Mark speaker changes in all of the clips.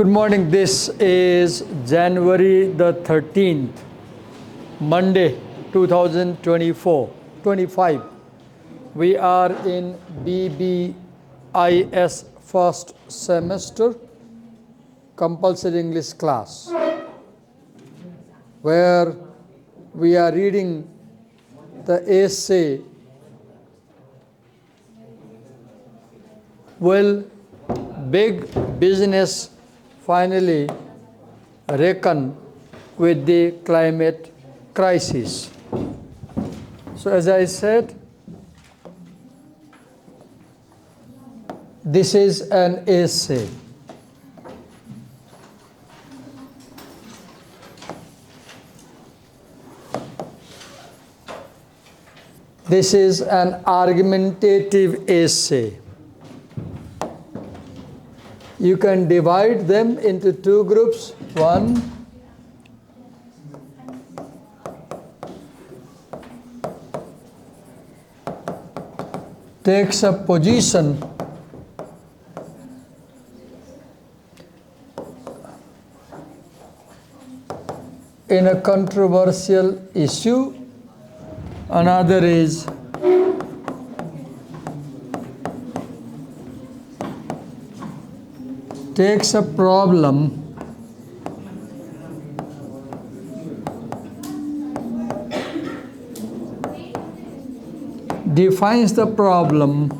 Speaker 1: Good morning. This is January the 13th, Monday, 2024-25. We are in BBIS first semester compulsory English class, where we are reading the essay, Will Big Business Finally Reckon with the Climate Crisis? So as I said, this is an essay. This is an argumentative essay. You can divide them into two groups. One, takes a position in a controversial issue. Another is takes a problem defines the problem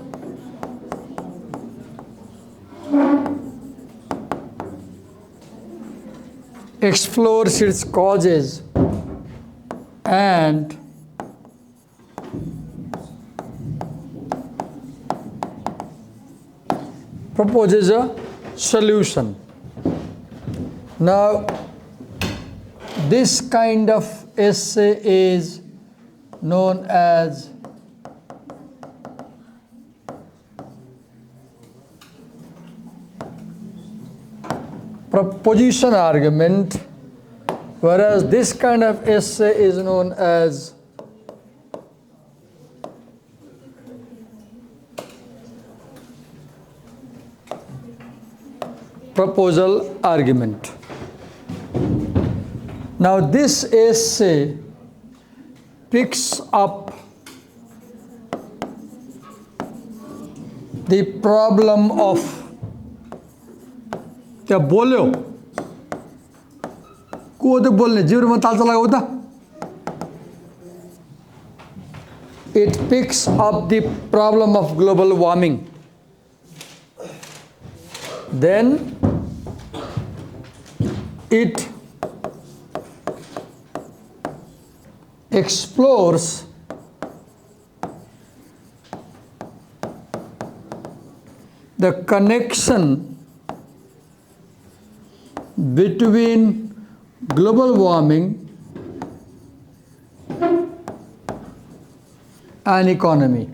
Speaker 1: explores its causes and proposes a solution. Now, this kind of essay is known as proposition argument, whereas this kind of essay is known as proposal argument. Now this essay picks up the problem of क्या बोले हो को तो बोलने जीवन में ताल चला होता. It picks up the problem of global warming. Then it explores the connection between global warming and economy,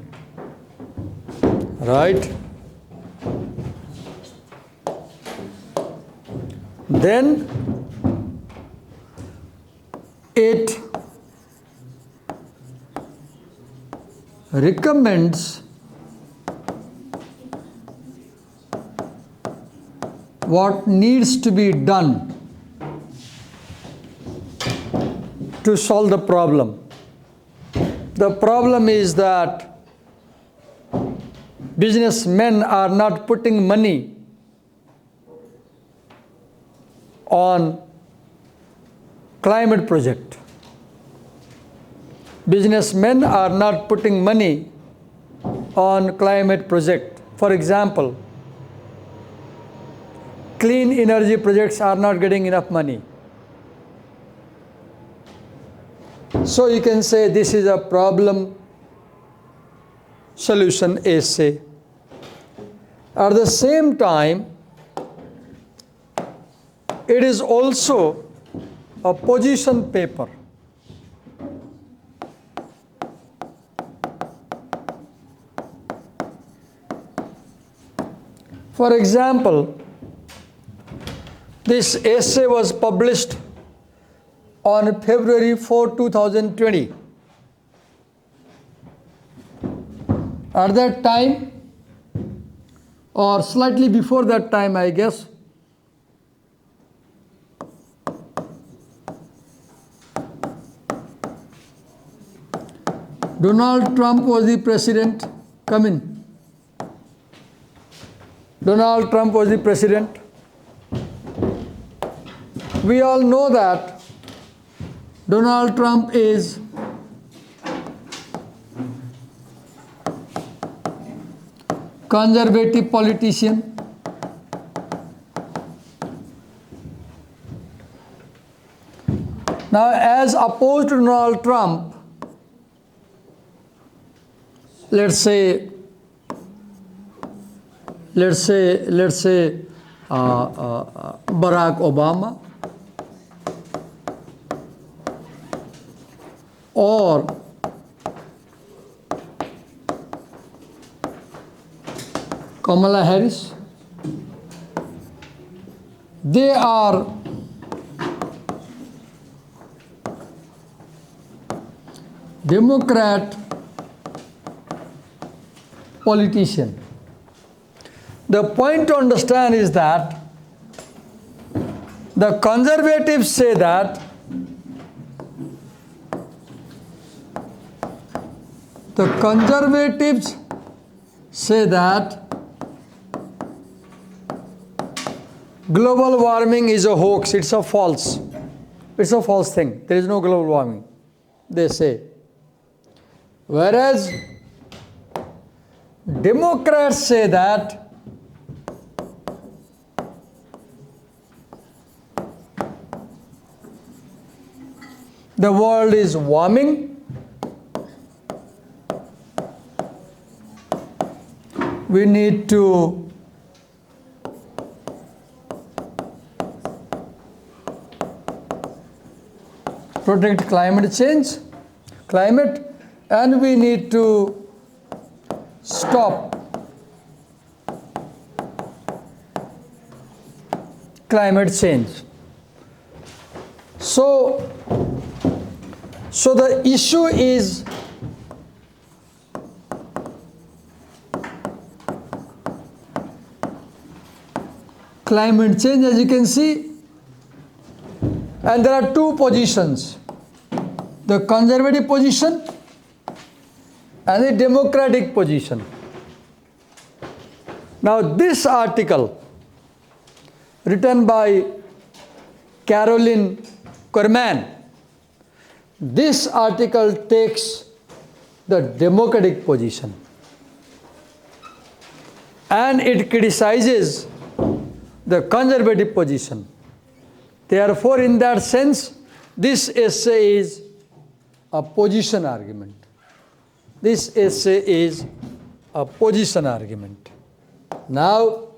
Speaker 1: right? Then it recommends what needs to be done to solve the problem. The problem is that businessmen are not putting money on climate project. Businessmen are not putting money on climate project. For example, clean energy projects are not getting enough money. So you can say this is a problem solution essay. At the same time, it is also a position paper. For example, this essay was published on February 4, 2020. At that time, or slightly before that time, I guess, Donald Trump was the president. Come in. Donald Trump was the president. We all know that Donald Trump is conservative politician. Now, as opposed to Donald Trump, let's say Barack Obama or Kamala Harris. They are Democrat politician. The point to understand is that the conservatives say that global warming is a hoax, it's a false thing. There is no global warming, they say. Whereas Democrats say that the world is warming, we need to protect climate, and we need to stop climate change. So the issue is climate change, as you can see, and there are two positions, the conservative position and the democratic position. Now, this article written by Caroline Corman, this article takes the democratic position and it criticizes the conservative position. Therefore, in that sense, this essay is a position argument. This essay is a position argument. Now,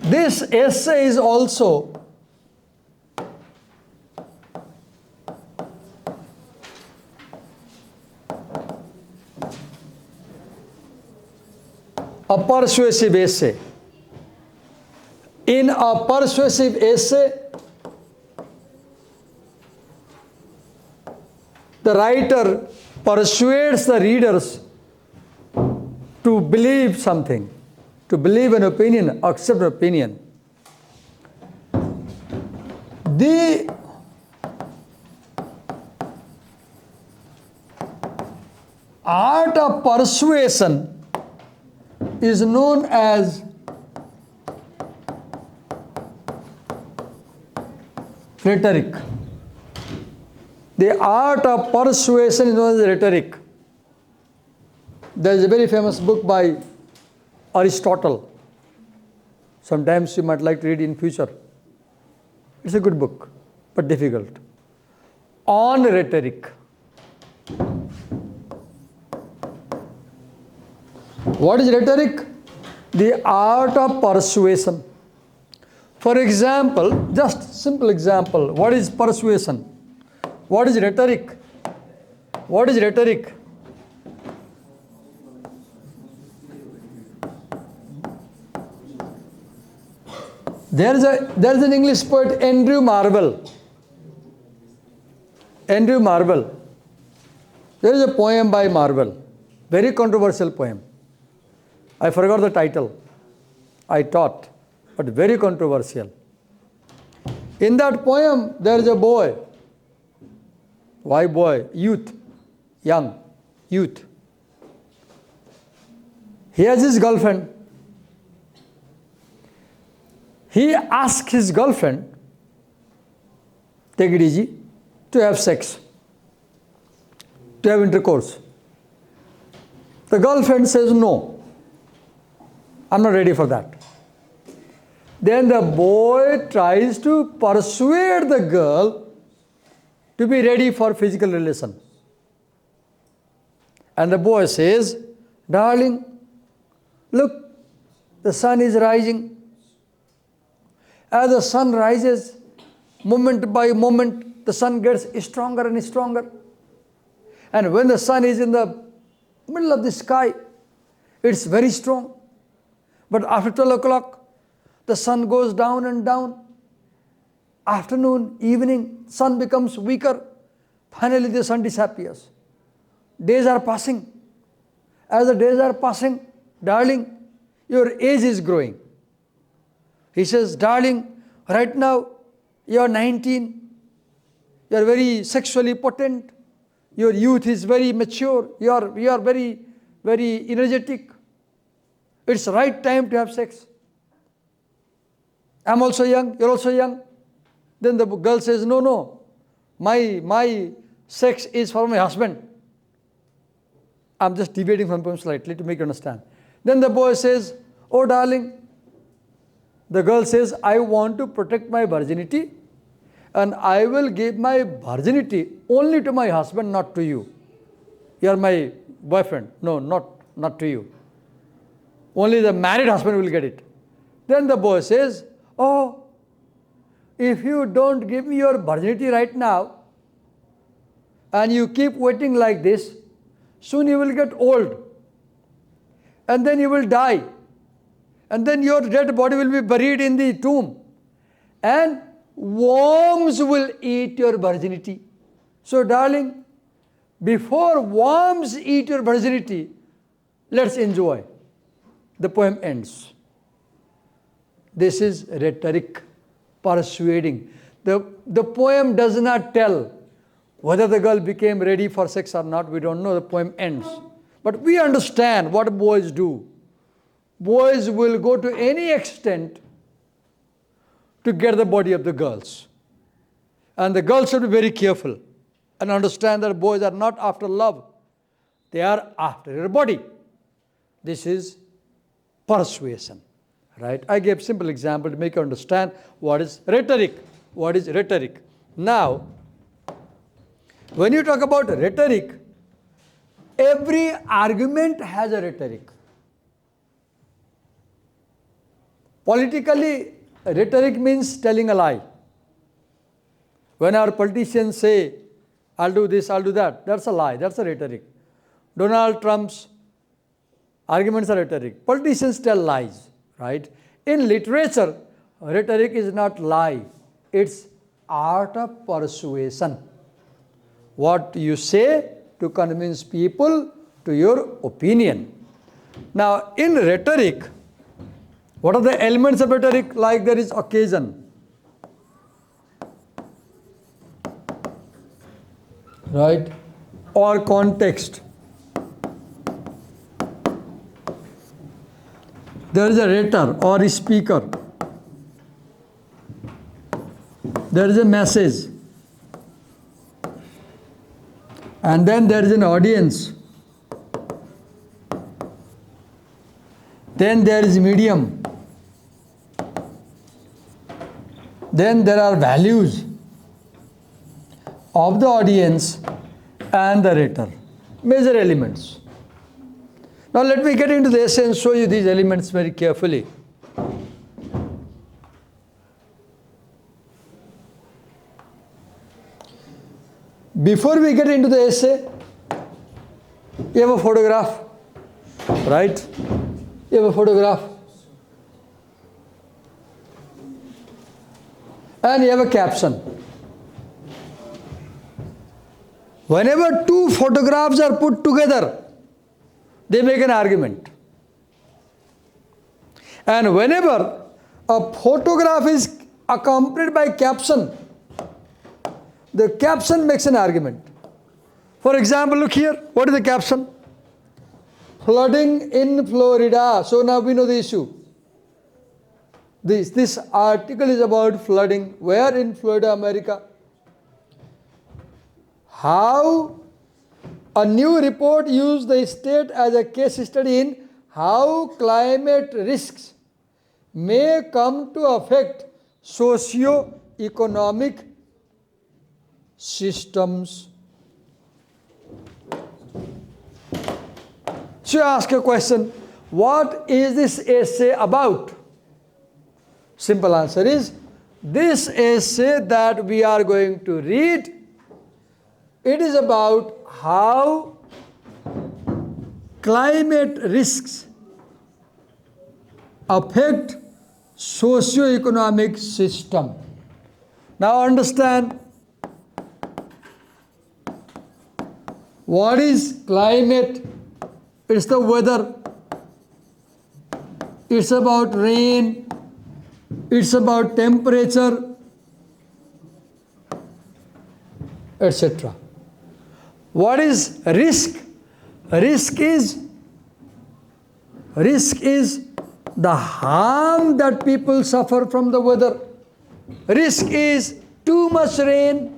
Speaker 1: this essay is also a persuasive essay. In a persuasive essay, the writer persuades the readers to believe something, to believe an opinion, accept an opinion. The art of persuasion is known as rhetoric. The art of persuasion is known as rhetoric. There is a very famous book by Aristotle. Sometimes you might like to read in future. It's a good book, but difficult. On rhetoric. What is rhetoric? The art of persuasion. For example, just simple example, what is persuasion? What is rhetoric? What is rhetoric? There is an English poet, Andrew Marvell. Andrew Marvell. There is a poem by Marvell, very controversial poem. I forgot the title. I taught, but very controversial. In that poem, there is a boy Why boy? Youth, young, youth. He has his girlfriend. He asks his girlfriend, take it easy, to have sex, to have intercourse. The girlfriend says, no, I'm not ready for that. Then the boy tries to persuade the girl to be ready for physical relation. And the boy says, darling, look, the sun is rising. As the sun rises, moment by moment, the sun gets stronger and stronger. And when the sun is in the middle of the sky, it's very strong. But after 12 o'clock, the sun goes down and down. Afternoon, evening, sun becomes weaker. Finally, the sun disappears. Days are passing. As the days are passing, darling, your age is growing. He says, darling, right now you are 19. You are very sexually potent. Your youth is very mature. You are very, very energetic. It's the right time to have sex. I'm also young. You're also young. Then the girl says, no. My sex is for my husband. I'm just deviating from the poem slightly to make you understand. Then the boy says, oh darling. The girl says, I want to protect my virginity and I will give my virginity only to my husband, not to you. You are my boyfriend. No, not to you. Only the married husband will get it. Then the boy says, oh, if you don't give me your virginity right now and you keep waiting like this, soon you will get old and then you will die. And then your dead body will be buried in the tomb. And worms will eat your virginity. So darling, before worms eat your virginity, let's enjoy. The poem ends. This is rhetoric, persuading. The poem does not tell whether the girl became ready for sex or not. We don't know. The poem ends. But we understand what boys do. Boys will go to any extent to get the body of the girls. And the girls should be very careful and understand that boys are not after love. They are after your body. This is persuasion. Right? I gave a simple example to make you understand what is rhetoric. What is rhetoric? Now, when you talk about rhetoric, every argument has a rhetoric. Politically, rhetoric means telling a lie. When our politicians say, I'll do this, I'll do that, that's a lie, that's a rhetoric. Donald Trump's arguments are rhetoric. Politicians tell lies, right? In literature, rhetoric is not lie, it's art of persuasion. What you say to convince people to your opinion. Now, in rhetoric, what are the elements of rhetoric? Like there is occasion, right? Or context. There is a rhetor or a speaker. There is a message. And then there is an audience. Then there is medium. Then there are values of the audience and the rhetor. Major elements. Now let me get into the essay and show you these elements very carefully. Before we get into the essay, you have a photograph, right? You have a photograph. And you have a caption. Whenever two photographs are put together, they make an argument. And whenever a photograph is accompanied by caption, the caption makes an argument. For example, look here. What is the caption? Flooding in Florida. So now we know the issue. This article is about flooding. Where in Florida, America? How a new report used the state as a case study in how climate risks may come to affect socio-economic systems. So you ask a question, what is this essay about? Simple answer is, this essay that we are going to read, it is about how climate risks affect socio-economic system. Now understand, what is climate? It's the weather. It's about rain. It's about temperature, etc. What is risk? Risk is the harm that people suffer from the weather. Risk is too much rain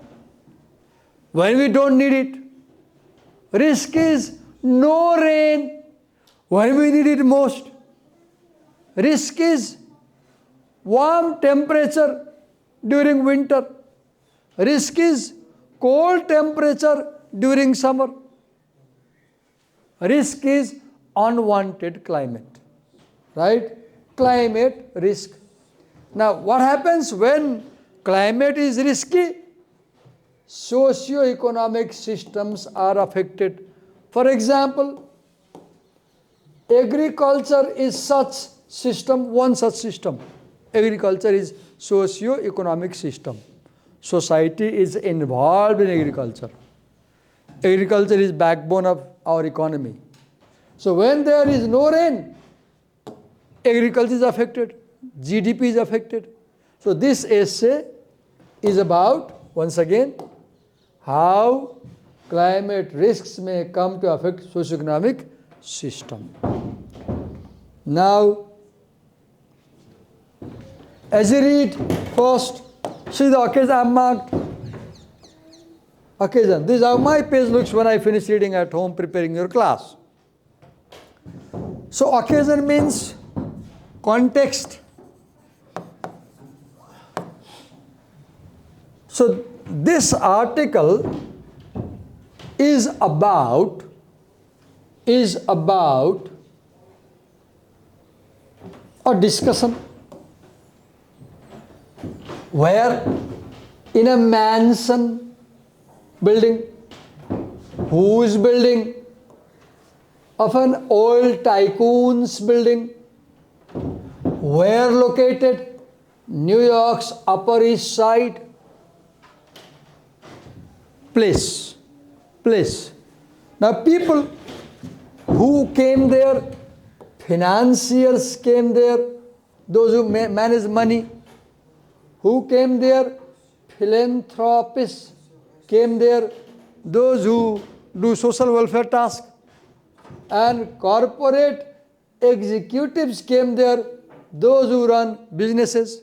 Speaker 1: when we don't need it. Risk is no rain when we need it most. Risk is warm temperature during winter. Risk is cold temperature during summer. Risk is unwanted climate, right? Climate risk. Now, what happens when climate is risky? Socio-economic systems are affected. For example, agriculture is such system, one such system. Agriculture is socio-economic system. Society is involved in agriculture. Agriculture is backbone of our economy. So when there is no rain, agriculture is affected, GDP is affected. So this essay is about, once again, how climate risks may come to affect socioeconomic system. Now, as you read, first, see the occasion I have marked. Occasion. This is how my page looks when I finish reading at home, preparing your class. So occasion means context. So this article is about a discussion where in a mansion building, who is building? Of an oil tycoon's building. Where located? New York's Upper East Side. Place. Now people who came there, financiers came there, those who manage money. Who came there? Philanthropists came there, those who do social welfare tasks. And corporate executives came there, those who run businesses.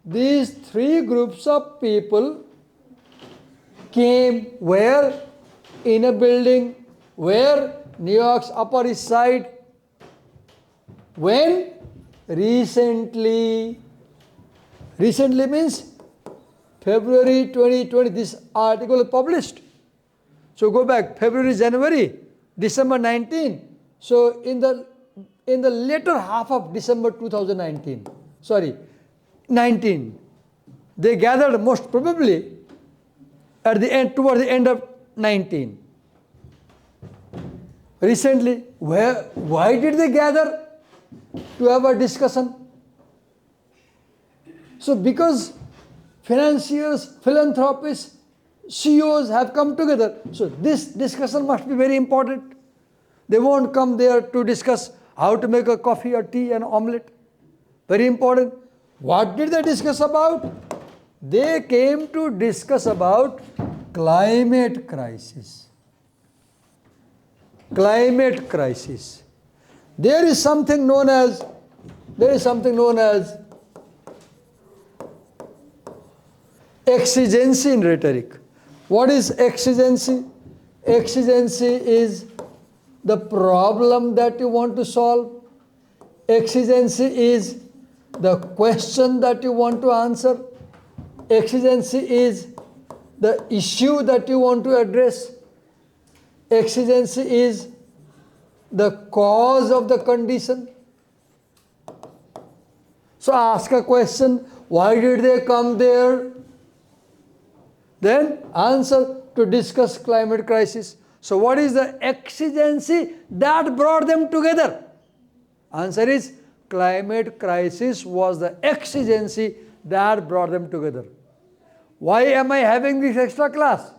Speaker 1: These three groups of people came where? In a building where? New York's Upper East Side. When? Recently. Recently means February 2020, this article is published. So go back, February, January, December 19. So in the later half of December 2019, 19, they gathered most probably at the end, towards the end of 19. Recently, why did they gather? To have a discussion. So because financiers, philanthropists, CEOs have come together, so this discussion must be very important. They won't come there to discuss how to make a coffee or tea and omelette. Very important. What did they discuss about? They came to discuss about climate crisis. climate crisis. There is something known as exigency in rhetoric. What is exigency? Exigency is the problem that you want to solve. Exigency is the question that you want to answer. Exigency is the issue that you want to address. Exigency is the cause of the condition. So ask a question, why did they come there? Then answer, to discuss climate crisis. So what is the exigency that brought them together? Answer is, climate crisis was the exigency that brought them together. Why am I having this extra class?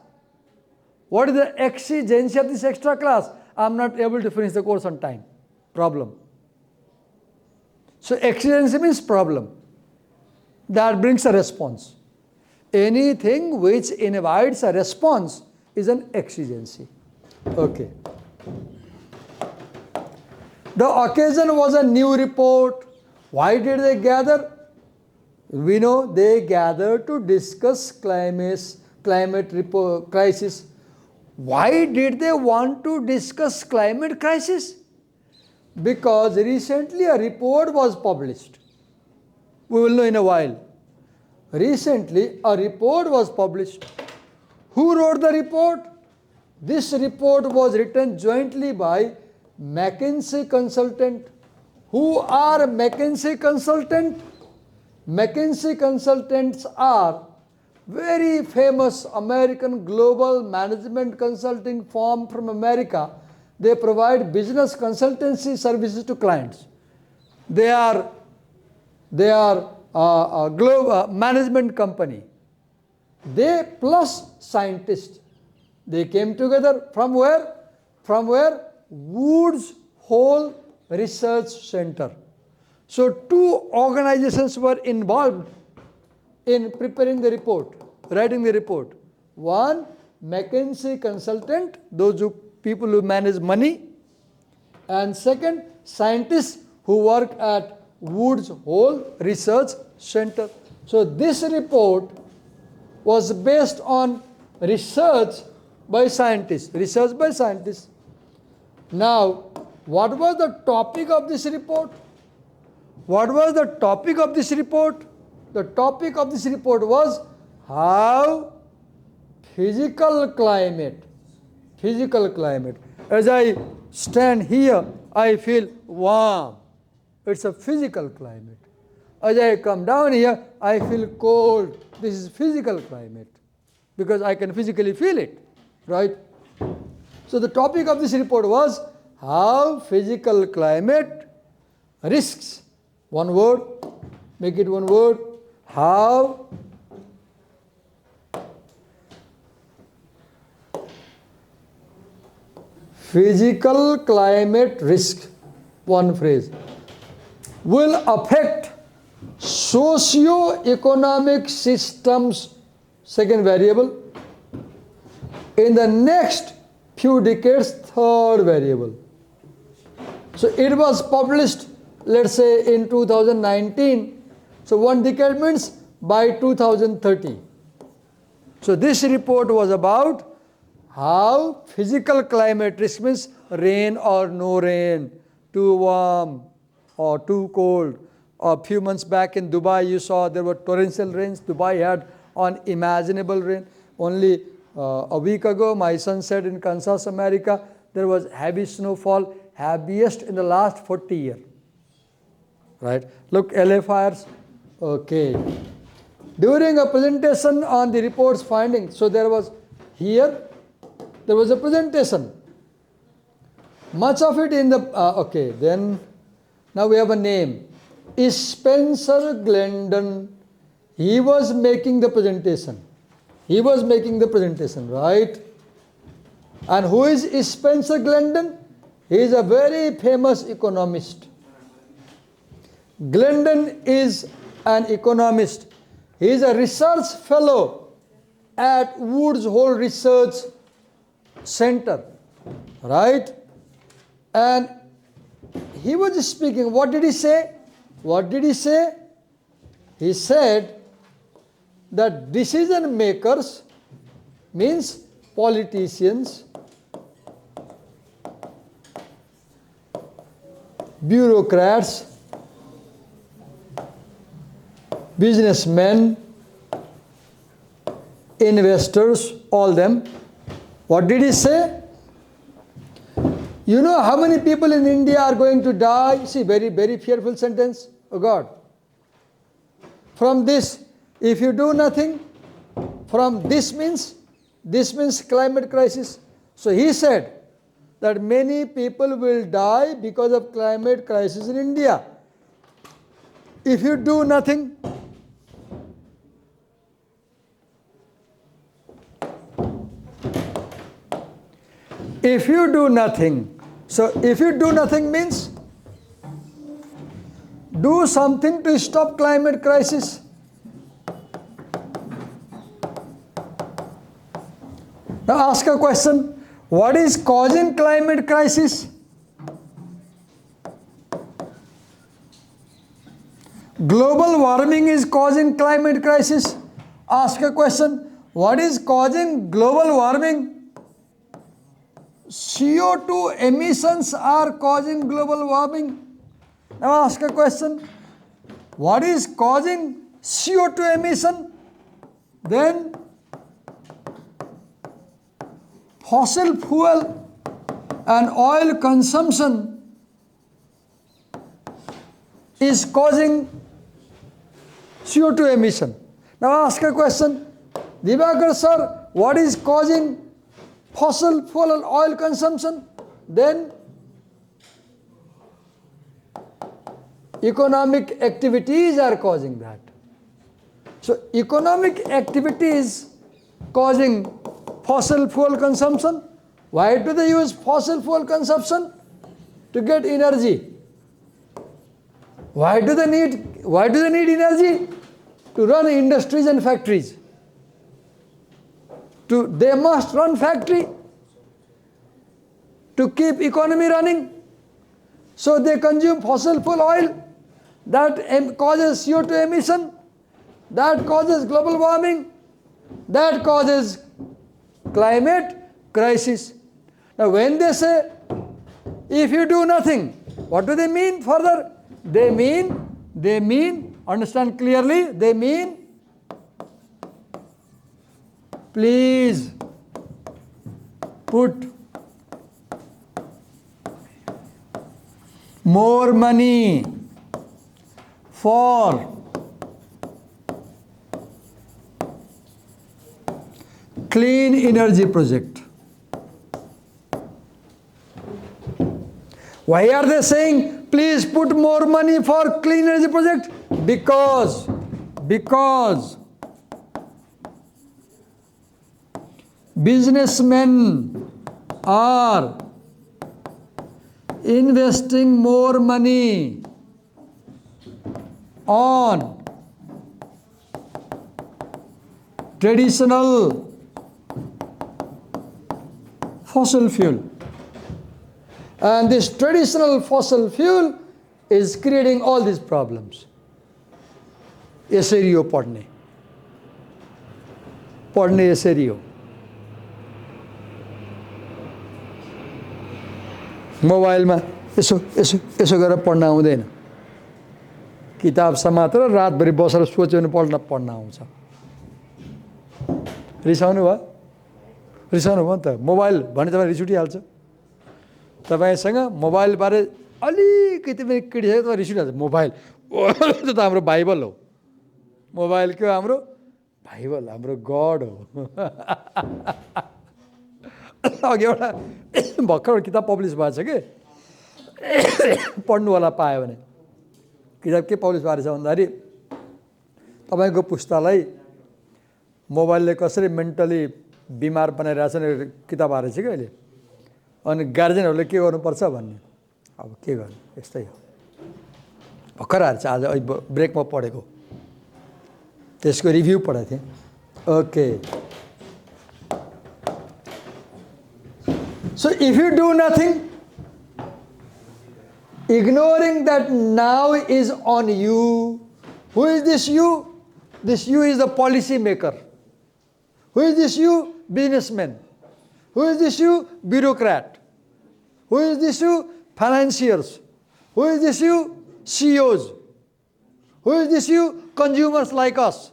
Speaker 1: What is the exigency of this extra class? I am not able to finish the course on time. Problem. So exigency means problem. That brings a response. Anything which invites a response is an exigency. Okay. The occasion was a new report. Why did they gather? We know they gathered to discuss climate crisis. Why did they want to discuss climate crisis? Because recently a report was published. We will know in a while. Recently a report was published. Who wrote the report? This report was written jointly by McKinsey consultant. Who are McKinsey consultant? McKinsey consultants are very famous American global management consulting firm from America. They provide business consultancy services to clients. They are a global management company. They plus scientists. They came together from where? From where? Woods Hole Research Center. So two organizations were involved in preparing the report, writing the report. One, McKinsey consultant, those people who manage money. And second, scientists who work at Woods Hole Research Center. So this report was based on research by scientists. Now, what was the topic of this report? What was the topic of this report? The topic of this report was how physical climate. As I stand here, I feel warm. It's a physical climate. As I come down here, I feel cold. This is physical climate because I can physically feel it, right? So the topic of this report was how physical climate risks. One word, make it one word. How physical climate risk, one phrase, will affect socio-economic systems, second variable, in the next few decades, third variable. So it was published, let's say in 2019. So one decade means by 2030. So this report was about how physical climate risk means rain or no rain, too warm or too cold. A few months back in Dubai, you saw there were torrential rains. Dubai had unimaginable rain. Only a week ago, my son said in Kansas, America, there was heavy snowfall, heaviest in the last 40 years. Right? Look, LA fires. Okay. During a presentation on the report's findings, so there was a presentation. Much of it in the, okay, then now we have a name. Spencer Glendon. He was making the presentation. Right? And who is Spencer Glendon? He is a very famous economist. Glendon is an economist. He is a research fellow at Woods Hole Research Center. Right? And he was speaking. What did he say? What did he say? He said that decision makers means politicians, bureaucrats, businessmen, investors, all them. What did he say? You know how many people in India are going to die? See, very, very fearful sentence. Oh God. From this, if you do nothing, from this means climate crisis. So he said that many people will die because of climate crisis in India. If you do nothing, if you do nothing, so if you do nothing means do something to stop climate crisis. Now ask a question. What is causing climate crisis? Global warming is causing climate crisis. Ask a question. What is causing global warming? CO2 emissions are causing global warming. Now ask a question. What is causing CO2 emission? Then fossil fuel and oil consumption is causing CO2 emission. Now ask a question. Divakar sir, what is causing fossil fuel and oil consumption? Then economic activities are causing that. So economic activities causing fossil fuel consumption. Why do they use fossil fuel consumption? To get energy. Why do they need energy? To run industries and factories. They must run factory to keep economy running. So they consume fossil fuel oil. That causes CO2 emission. That causes global warming. That causes climate crisis. Now when they say, if you do nothing, what do they mean further? They mean, understand clearly, they mean, please put more money for clean energy project. Why are they saying, please put more money for clean energy project? Because businessmen are investing more money on traditional fossil fuel. And this traditional fossil fuel is creating all these problems. यसरी हो पढ्ने यसरी हो. मोबाइलमा यसो गरेर पढ्न आउँदैन. किताब समातेर रातभरि बसेर सोच्यो भने पढ्न आउँछ. रिसाउनु भयो नि त. मोबाइल भने तपाईँ रिस उठिहाल्छ. तपाईसँग मोबाइलबारे अलिकति पनि किडिसक्यो तपाईँ रिस उठिहाल्छ. मोबाइल त्यो त हाम्रो बाइबल हो. मोबाइल के हो? हाम्रो बाइबल, हाम्रो गड हो. अघि एउटा भर्खर किताब पब्लिस भएछ कि पढ्नुवाला पायो भने. किताब के पब्लिस भएर छ भन्दाखेरि तपाईँको पुस्तालाई मोबाइलले कसरी मेन्टली बिमार बनाइरहेछ भने किताब आएर छ कि अहिले. अनि गार्जेनहरूले के गर्नुपर्छ भन्ने. अब के गर्नु, यस्तै हो. भर्खर आएर छ, आज ब्रेकमा पढेको. त्यसको रिभ्यू पढाएको थिएँ. Okay. So if you do nothing, ignoring that now is on you. Who is this you? This you is the policy maker. Who is this you? Businessman. Who is this you? Bureaucrat. Who is this you? Financiers. Who is this you? CEOs. Who is this you? Consumers like us.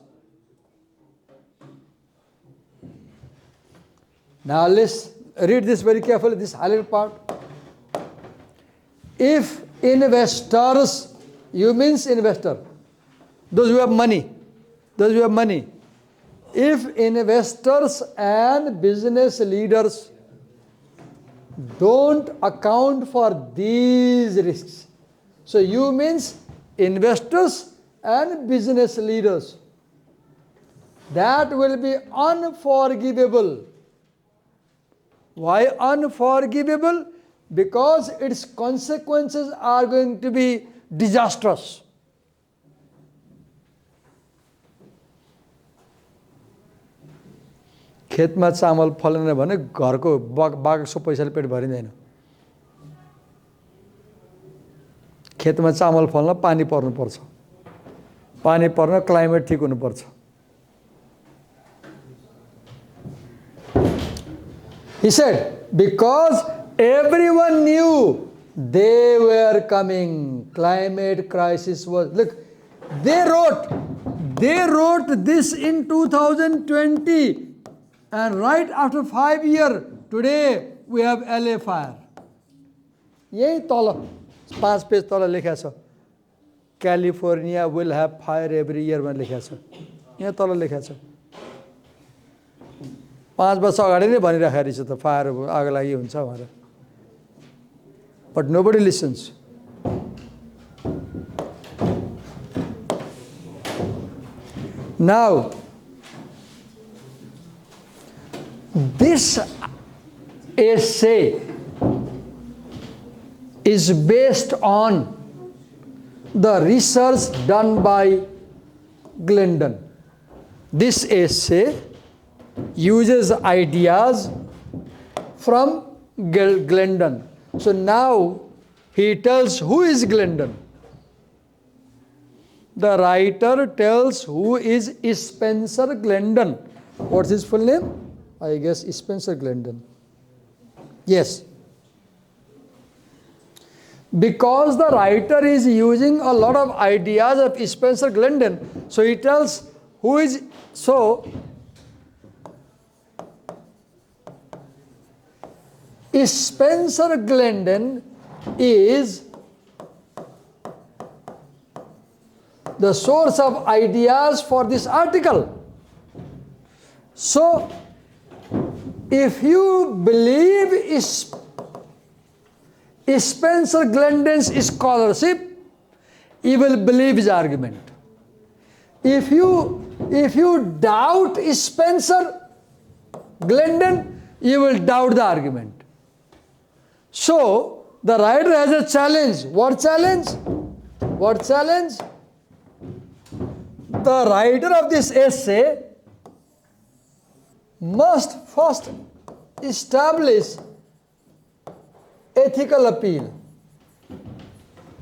Speaker 1: Now let's read this very carefully, this highlighted part. If investors, you means investor, those who have money, if investors and business leaders don't account for these risks, so you means investors and business leaders, that will be unforgivable. Why unforgivable? Because its consequences are going to be disastrous. खेतमा चामल फलेन भने घरको बागको पैसाले पेट भरिँदैन। खेतमा चामल फल्न पानी पर्नुपर्छ। पानी पर्न क्लाइमेट ठीक हुनुपर्छ। He said, because everyone knew they were coming. Climate crisis was, look, they wrote this in 2020. And right after 5 years, today we have LA fire. यही तल 5 पेज तल लेखा छ California will have fire every year भनेर लेखा छ। यहाँ तल लेखा छ। 5 वर्ष अगाडि नै भनिराखेको रहेछ त फायर आगो लागि हुन्छ भनेर। But nobody listens. Now, this essay is based on the research done by Glendon. This essay uses ideas from Glendon. So now he tells who is Glendon. The writer tells who is Spencer Glendon. What's his full name? I guess Spencer Glendon. Yes. Because the writer is using a lot of ideas of Spencer Glendon, so he tells who is, so Spencer Glendon is the source of ideas for this article. So, if you believe Spencer Glendon's scholarship, you will believe his argument. If you doubt Spencer Glendon, you will doubt the argument. So, the writer has a challenge. What challenge? What challenge? The writer of this essay must first establish ethical appeal.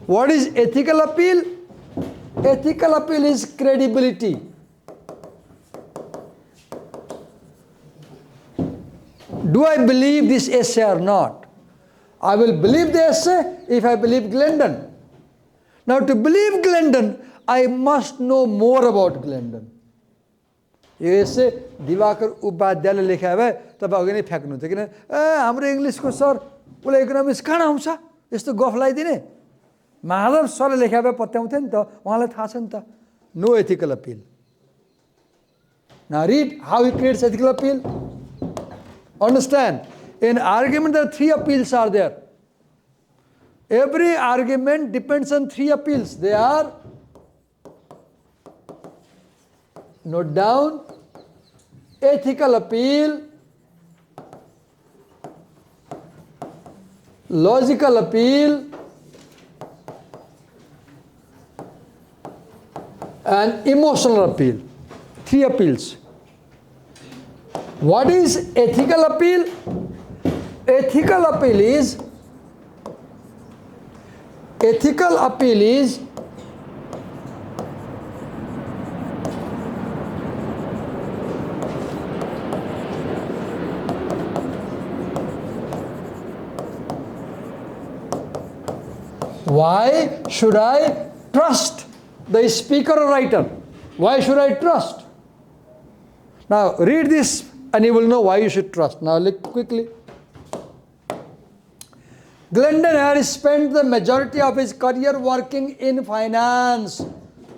Speaker 1: What is ethical appeal? Ethical appeal is credibility. Do I believe this essay or not? I will believe the essay if I believe Glendon. Now to believe Glendon, I must know more about Glendon. Yo essay Diwakar उपाध्यायले लेखा भए तपाईं अघि नै फ्याक्नुहुन्छ किन हाम्रो इङ्ग्लिसको sir उसलाई economics कहाँ आउँछ यस्तो गफ लगाइदिने माधव सरले लेखा भए पत्याउँथे नि त उहाँलाई थाहा छ नि त no ethical appeal Now read how he creates ethical appeal. Understand, in argument there are 3 appeals are there. Every argument depends on 3 appeals. They are, note down, ethical appeal, logical appeal, and emotional appeal. 3 appeals. What is ethical appeal? Ethical appeal is ethical appeal is why should I trust the speaker or writer? Why should I trust? Now read this and you will know why you should trust. Now look quickly. Glendon had spent the majority of his career working in finance.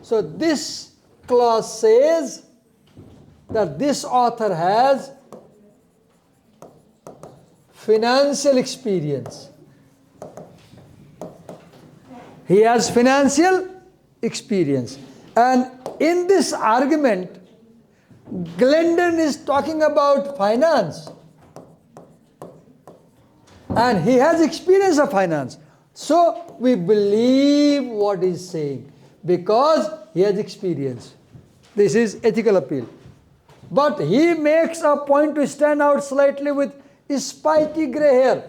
Speaker 1: So this clause says that this author has financial experience. He has financial experience. And in this argument, Glendon is talking about finance. And he has experience of finance. So we believe what he's saying because he has experience. This is ethical appeal. But he makes a point to stand out slightly with spiky gray hair.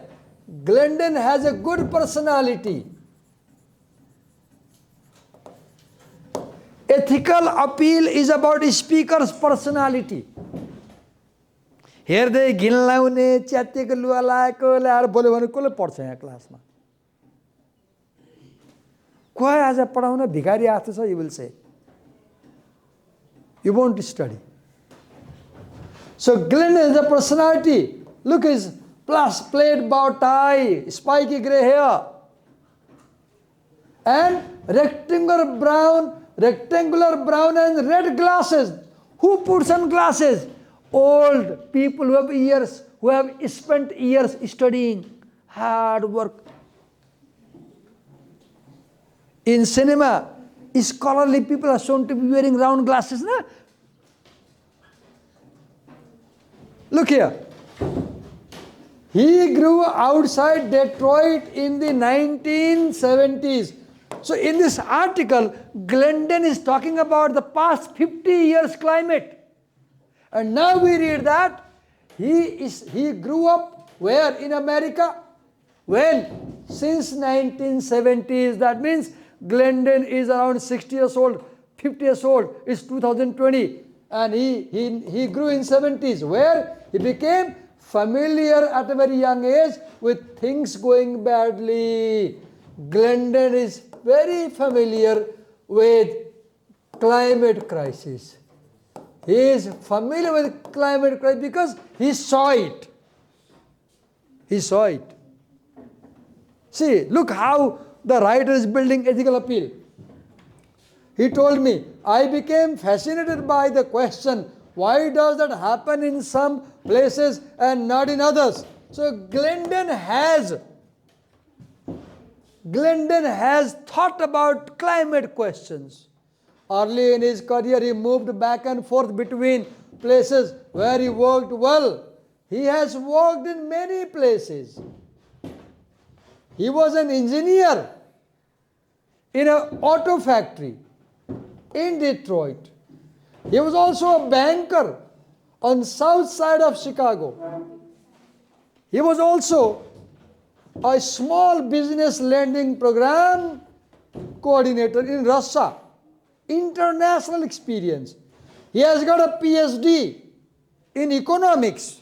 Speaker 1: Glendon has a good personality. Ethical appeal is about speaker's personality. हेर्दै घिन लाउने च्यातिएको लुगा लगाएको ल्याएर बोल्यो भने कसले पढ्छ यहाँ क्लासमा को आज पढाउन भिखारी आएको छ you will say you won't study so Glendon is a personality. Look his plus plaid bow tie, spiky grey hair and rectangular brown and red glasses. Who puts on glasses? Old people who have spent years studying, hard work. In cinema, scholarly people are shown to be wearing round glasses. Na? Look here. He grew outside Detroit in the 1970s. So in this article, Glendon is talking about the past 50 years climate. And now we read that he grew up where? In America. When? Since 1970s. That means Glendon is around 60 years old, 50 years old. It's 2020. And he grew in 70s. Where? He became familiar at a very young age with things going badly. Glendon is very familiar with climate crisis. He is familiar with climate crisis because he saw it. He saw it. See, look how the writer is building ethical appeal. He told me, I became fascinated by the question, why does that happen in some places and not in others? So Glendon has thought about climate questions. Early in his career, he moved back and forth between places where he worked well. He has worked in many places. He was an engineer in an auto factory in Detroit. He was also a banker on the south side of Chicago. He was also a small business lending program coordinator in Russia. International experience. He has got a PhD in economics.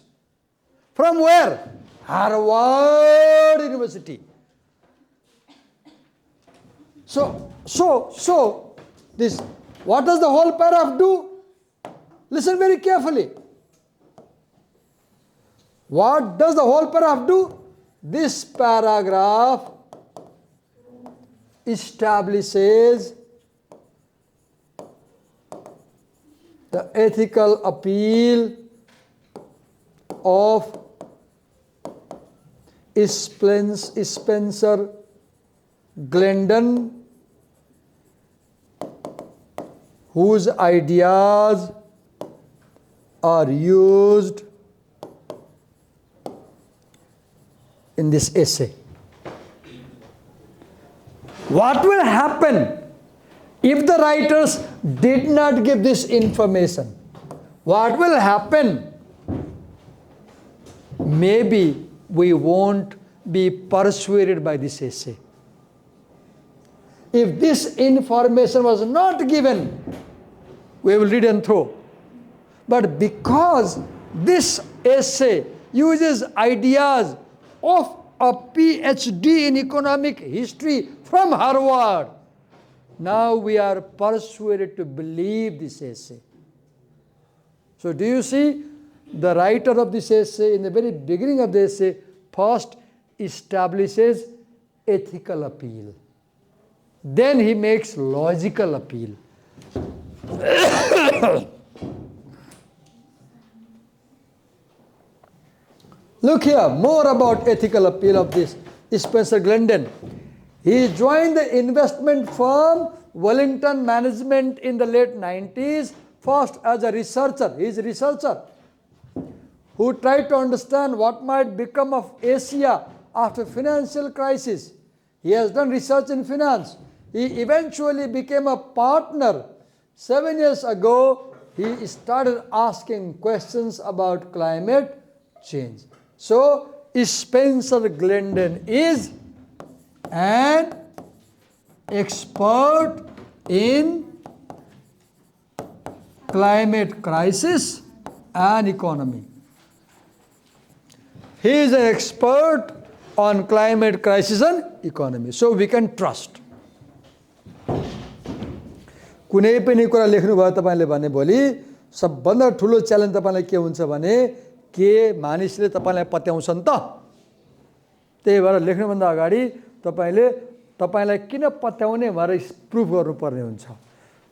Speaker 1: From where? Harvard University. So this, what does the whole paragraph do? Listen very carefully. What does the whole paragraph do? This paragraph establishes the ethical appeal of Spencer Glendon, whose ideas are used in this essay. What will happen if the writers did not give this information? What will happen? Maybe we won't be persuaded by this essay. If this information was not given, we will read and throw. But because this essay uses ideas of a PhD in economic history from Harvard, now we are persuaded to believe this essay. So do you see, the writer of this essay, in the very beginning of the essay, first establishes ethical appeal. Then he makes logical appeal. Look here, more about ethical appeal of this Spencer Glendon. He joined the investment firm Wellington Management in the late 90s, first as a researcher. He is a researcher who tried to understand what might become of Asia after financial crisis. He has done research in finance. He eventually became a partner. 7 years ago, he started asking questions about climate change. So, Spencer Glendon is an expert in climate crisis and economy. He is an expert on climate crisis and economy. So we can trust. कुनै पनि कुरा लेख्नुभयो तपाईले भने भोलि सबभन्दा ठुलो challenge तपाईलाई के हुन्छ भने के मानिसले तपाईलाई पत्याउँछ नि त। त्यही भएर लेख्नुभन्दा अगाडि तपाईलाई किन पत्याउने भनेर प्रुफ गर्नुपर्ने हुन्छ।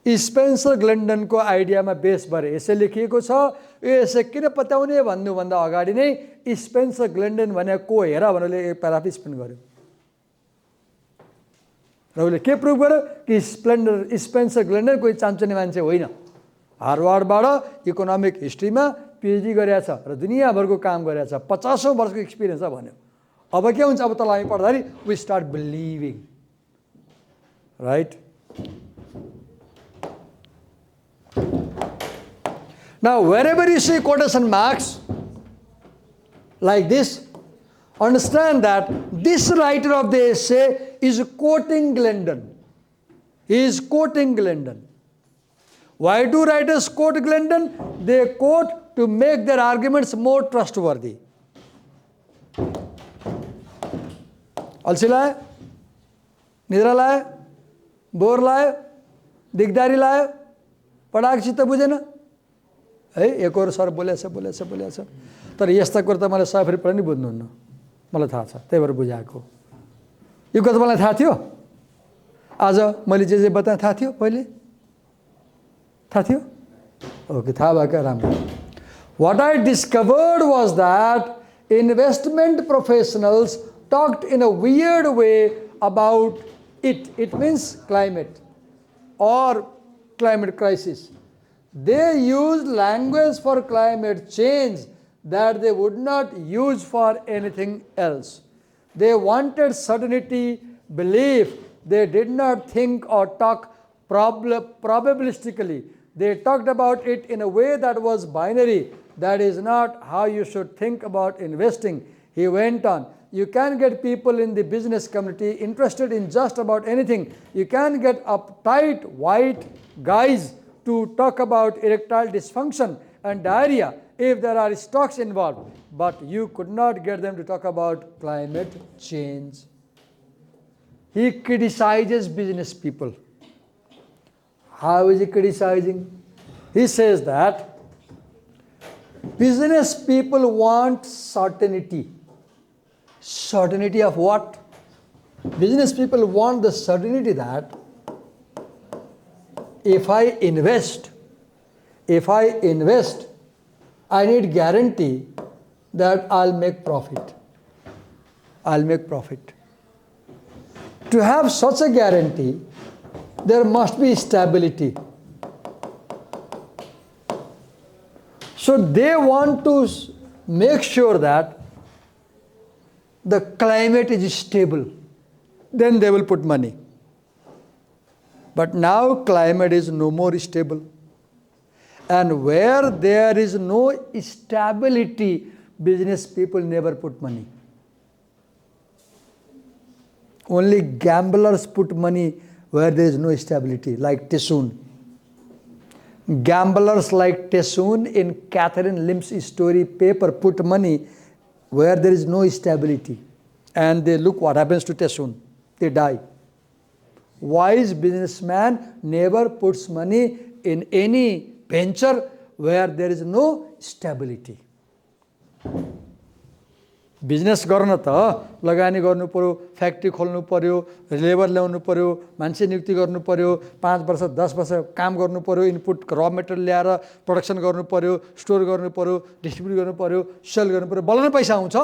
Speaker 1: स्पेन्सर ग्लेन्डनको आइडियामा बेस भएर यसै लेखिएको छ। यो यसै किन पत्याउने भन्नुभन्दा अगाडि नै स्पेन्सर ग्लेन्डन भने को हेर भनेर एक प्याराग्राफ स्पेन्ड गर्यो र उसले के प्रुफ गर्यो कि स्पेन्सर ग्लेन्डन कोही चाम्चने मान्छे होइन। हार्वर्डबाट इकोनोमिक हिस्ट्रीमा पिएचडी गरेछ र दुनियाँभरको काम गरेछ, 50औं वर्षको एक्सपिरियन्स छ भन्यो। अब के हुन्छ, अब तल हामी पढ्दाखेरि we start believing, right? Now, wherever you see quotation marks like this, understand that this writer of the essay is quoting Glendon. He is quoting Glendon. Why do writers quote Glendon? They quote to make their arguments more trustworthy. अल्छी लायो, निद्रा लायो, bore लायो, दिगदारी लायो, पढाएको चित्त बुझेन है, एक और सर बोलेछ तर यस्ता कुरा त मलाई सबै पनि बुझ्नुहुन्न, मलाई थाहा छ, त्यही भएर बुझाएको। यो कुरा मलाई थाहा थियो, आज मैले जे बताएँ थाहा थियो, पहिले थाहा थियो, ओके, थाहा भएको राम्रो। What I discovered was that investment professionals talked in a weird way about it. It means climate or climate crisis. They used language for climate change that they would not use for anything else. They wanted certainty, belief. They did not think or talk probabilistically. They talked about it in a way that was binary. That is not how you should think about investing. He went on. You can get people in the business community interested in just about anything. You can get uptight white guys to talk about erectile dysfunction and diarrhea if there are stocks involved, but you could not get them to talk about climate change. He criticizes business people. How is he criticizing? He says that business people want certainty. Certainty of what? Business people want the certainty that if I invest, I need guarantee that I'll make profit. To have such a guarantee, there must be stability. So they want to make sure that the climate is stable. Then they will put money. But now climate is no more stable. And where there is no stability, business people never put money. Only gamblers put money where there is no stability, like Tessoon. Gamblers like Tessoon in Catherine Lim's story paper put money where there is no stability. And they look what happens to Tessoon. They die. Wise businessman never puts money in any venture where there is no stability. Business गर्न त लगानी गर्नु पर्यो, factory खोल्नु पर्यो, labour ल्याउनु पर्यो, मान्छे नियुक्ति गर्नु पर्यो, 5 वर्ष 10 वर्ष काम गर्नु पर्यो, इनपुट र मटेरियल ल्याएर प्रोडक्सन गर्नु पर्यो, स्टोर गर्नु पर्यो, डिस्ट्रिब्युट गर्नु पर्यो, सेल गर्नु पर्यो, बल्ल नै पैसा आउँछ।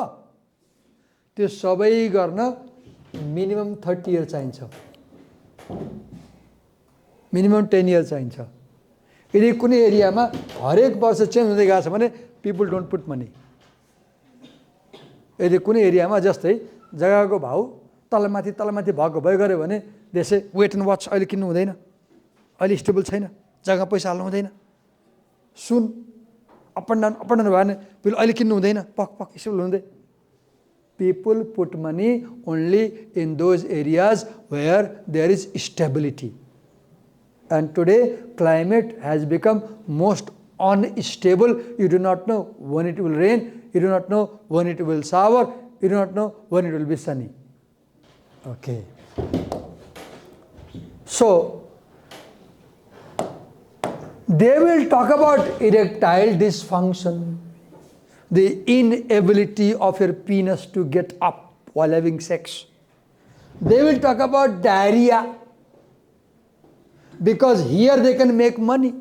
Speaker 1: त्यो सबै गर्न मिनिमम 30 इयर चाहिन्छ, मिनिमम 10 इयर चाहिन्छ। यदि कुनै एरियामा हरेक वर्ष चेन्ज हुँदै गएको छ भने पिपल डोन्ट पुट मनी। यदि कुनै एरियामा जस्तै जग्गाको भाउ तलमाथि भएको भइ गऱ्यो भने देशे वेट एन्ड वाच, अहिले किन्नु हुँदैन, अहिले स्टेबल छैन, जग्गा पैसा हाल्नु हुँदैन, सुन अप एन्ड डाउन भयो भने पिपल अहिले किन्नु हुँदैन, पक स्टेबल हुँदै। People put money only in those areas where there is stability. And today, climate has become most unstable. You do not know when it will rain. You do not know when it will shower. You do not know when it will be sunny. Okay. So, they will talk about erectile dysfunction, the inability of your penis to get up while having sex. They will talk about diarrhea, because here they can make money.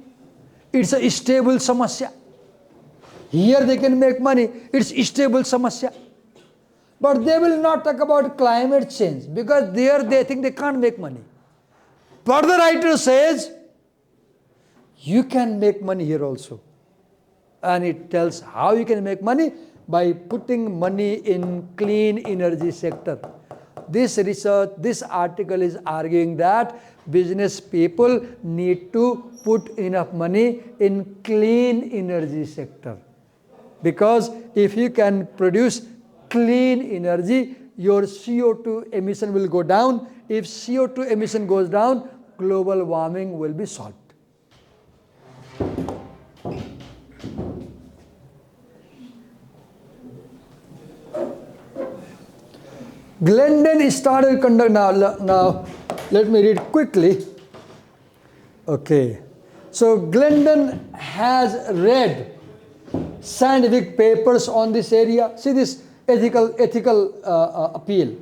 Speaker 1: It's a stable samasya. Here they can make money. It's stable samasya. But they will not talk about climate change, because there they think they can't make money. But the writer says, you can make money here also. And it tells how you can make money by putting money in clean energy sector. This research, this article is arguing that business people need to put enough money in clean energy sector. Because if you can produce clean energy, your CO2 emission will go down. If CO2 emission goes down, global warming will be solved. Glendon started conduct now let me read quickly. Okay, so Glendon has read scientific papers on this area. See this ethical appeal.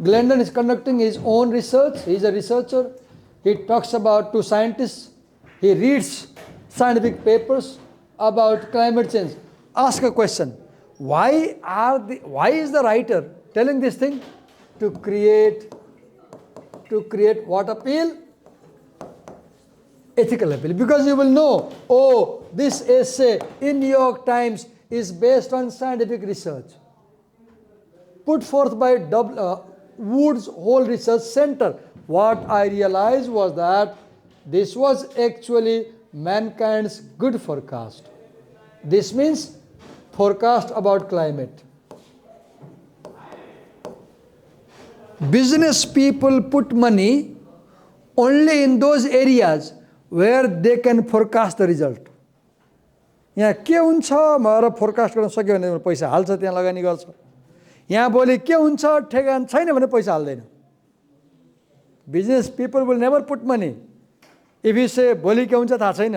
Speaker 1: Glendon is conducting his own research. He is a researcher. He talks about to scientists. He reads scientific papers about climate change. Ask a question. Why is the writer telling this thing? To create what appeal? Ethical appeal. Because you will know, oh, this essay in New York Times is based on scientific research put forth by Woods Hole Research Center. What I realized was that this was actually mankind's good forecast. This means forecast about climate. Business people put money only in those areas where they can forecast the result. यहाँ के हुन्छ भनेर forecast गर्न सक्यो भने पैसा हाल्छ, त्यहाँ लगानी गर्छ। यहाँ भोलि के हुन्छ ठेगान छैन भने पैसा हाल्दैन. Business people will never put money. If you say भोलि के हुन्छ थाहा छैन,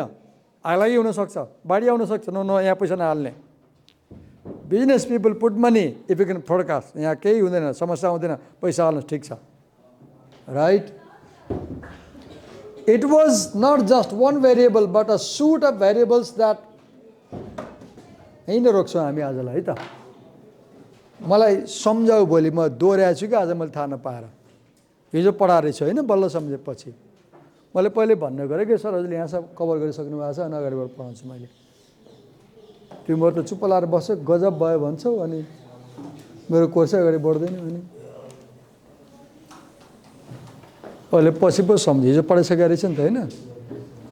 Speaker 1: आगलागी हुन सक्छ, बाढी आउन सक्छ, नो यहाँ पैसा नहाल्ने. Business people put money if you can forecast. यहाँ केही हुँदैन, समस्या हुँदैन, पैसा हाल्नु ठिक छ. Right? It was not just one variable but a suite of variables that यही नै रोक्छौँ हामी आजलाई है त. मलाई सम्झाऊ भोलि म दोहोऱ्याएको छु कि आज मैले थाहा नपाएर. हिजो पढाएर छु हैन, बल्ल सम्झेपछि. मैले पहिले भन्नु गरे कि सर हजुरले यहाँ सब कभर गरिसक्नु भएको छ अनि अगाडिबाट पढाउँछु मैले. तिम्रो त चुप्प लाएर बस्यो, गजब भयो भन्छौ अनि मेरो कोर्सै अगाडि बढ्दैन अनि अहिले पछि पो सम्झे, हिजो पढाइसकेको रहेछ नि त हैन.